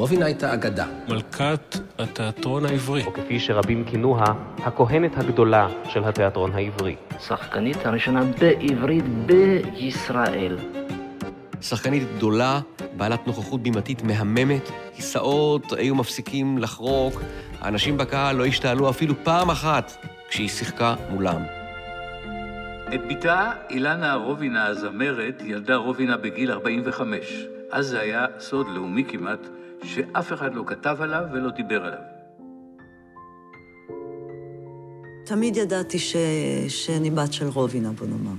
רובינה הייתה אגדה. מלכת התיאטרון העברי. או כפי שרבים כינוה, הכהנת הגדולה של התיאטרון העברי. שחקנית הראשונה בעברית בישראל. שחקנית גדולה, בעלת נוכחות בימתית מהממת, כיסאות היו מפסיקים לחרוק, האנשים בקהל לא השתעלו אפילו פעם אחת כשהיא שיחקה מולם. את ביתה, אילנה רובינה הזמרת, ילדה רובינה בגיל 45. אז זה היה סוד לאומי כמעט, שאף אחד לא כתב עליו ולא דיבר עליו. תמיד ידעתי שאני בת של רובינה, בוא נאמר.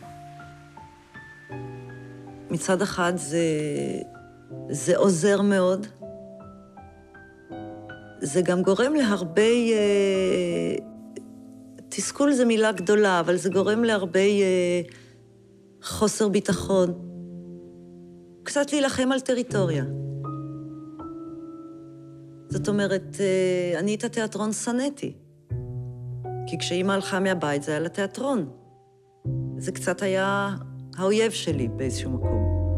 מצד אחד זה עוזר מאוד. זה גם גורם להרבה... תסכול זה מילה גדולה, אבל זה גורם להרבה חוסר ביטחון. קצת להילחם על טריטוריה. זאת אומרת, אני את התיאטרון סנתי. כי כשאימא הלכה מהבית זה היה לתיאטרון. זה קצת היה האויב שלי באיזשהו מקום.